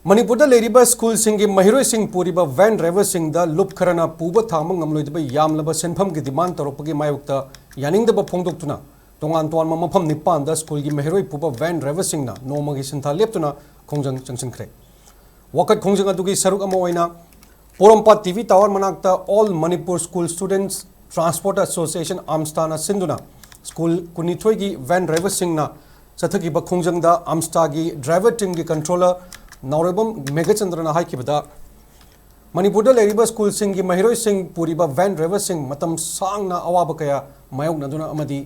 Manipur Ladiba School Singi Mahiro Singh Puriba Van Driver Singh the Lup Karana Pu-Thang Ngamloidaba Yamlaba Senpam demand Tourakpagi Mayokta Yaning the Pongdoktuna Tongan Tuan Mamapam Nipan the school Mahiro Puba Van Driver Singh na no Magisanta Leptuna Khongjang Changsinkhre Wakat Khongjang Adugi Saruk Amoina Porompa TV Tower Manakta all Manipur School Students Transport Association Amstana Sinduna School Kunitwegi Van Driver Singh na Sathaki Khongjang da Amstagi driver team ki controller Naurabam Megachandra Haikibada Manipur Ladiba School Singi Mahiro Singh Puriba Van Driver Singh Matam Sang na Awabakaya Mayok Naduna Amadi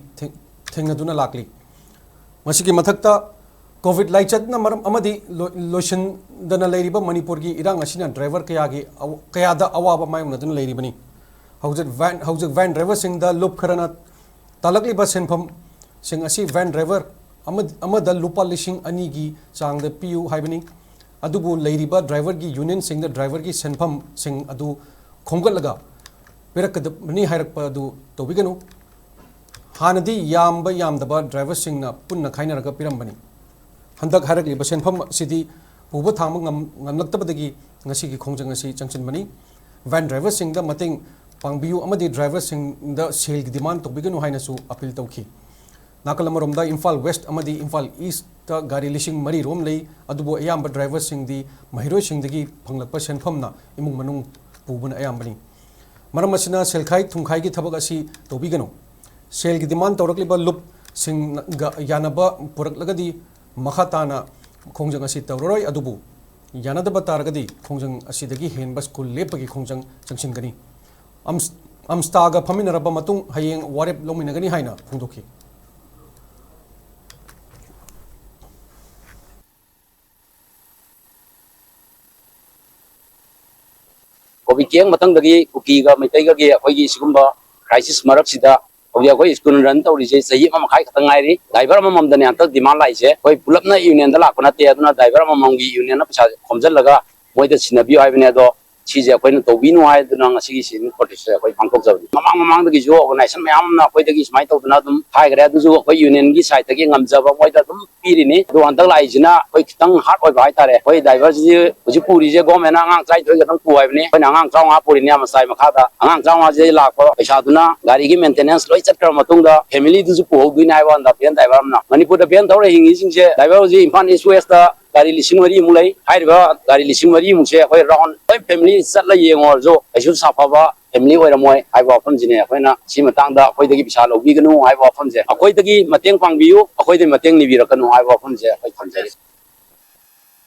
Tingaduna Lakli Masiki Matakta COVID Laichat Namaram Amadi Lotion Dana Ladiba Manipur Gi Irang Ashina driver Kayagi Kayada Awaba Mayok Naduna Ladibani How's Van Driver Singh the Lup Karana Talakli Basenpam Sing Asi Van Driver Amada Lupa Lishing Anigi Sang the PU Hibani Adubu Ladiba driver gi union sing the driver gi senpam sing adu Khongalaga Perakadani Hirakpa du Tobigano Hanadi Yamba Yamdaba driver sing na Punna Kainaraga Pirambani Handak Harakli Basenpam City Pu-Thang Ngamloidaba Nasiki Khongjang Changsinkhre Van driver sing the Mating Pangbiu Amadi driver sing the sale demand Tobigano Hainasu appeal Toki Nakalamurum the Imphal West Amadi Imphal East Gari Lishing Mari Rom Lay Adubo Ayamba driver sing the Mahiro Singh the Panglapa Senpamna Imung Manung Pubun Ayambani Maramasina Selkai Tungkai Tabagasi Tobigano Sel demand Tourakliba Lup Sing Yanaba Puraklagadi Mahatana Khongjang Tauroi Adubu Yanadaba Targadi Khongjang Asidagi Henba School Lepagi Khongjang Changsinkhre Amstaga Paminaraba Matung Hayeng Warep Lominagani Haina Pundoki Kobikiang matangdagi kukiga maitayga akoigi sigumba crisis maraksida obi akoi school run tawrise sahi ma makai khatangairi driver mamamdani antak demand laise koi pulapna union da lakona te aduna driver mamamgi union na pisa khomjallaga moida sinabi haibane ado chije akoina tobinu haiduna ngasigi sin protest akoi pangtok jabni mamangdagi jo organization mayamna akoidagi smai tawduna dum haigre aduju akoi union gi side tagi ngamjaba moida dum pirini do antak laisina koi kitang hard oi bai tare koi driver ji uji puri je government angang trai thoi gatang puaibni koi angang chawnga puri ni amasai makhada angang chawnga je lakpa paisa duna gari gi maintenance loi chatra matungda family du ju puhodui nai wan da pen driver na Manipur da pen thore hingi singse driver ji Imphal East West da gari lising mari mulai haiba gari lising mari mungse koi round koi family satla yengor jo aisu safaba family oiramoy haiba famjine koina simatangda koidagi pisa lobiganu haiba famje akoidagi mateng pangbiu akoidagi mateng nibirakanu haiba famje koi thamjari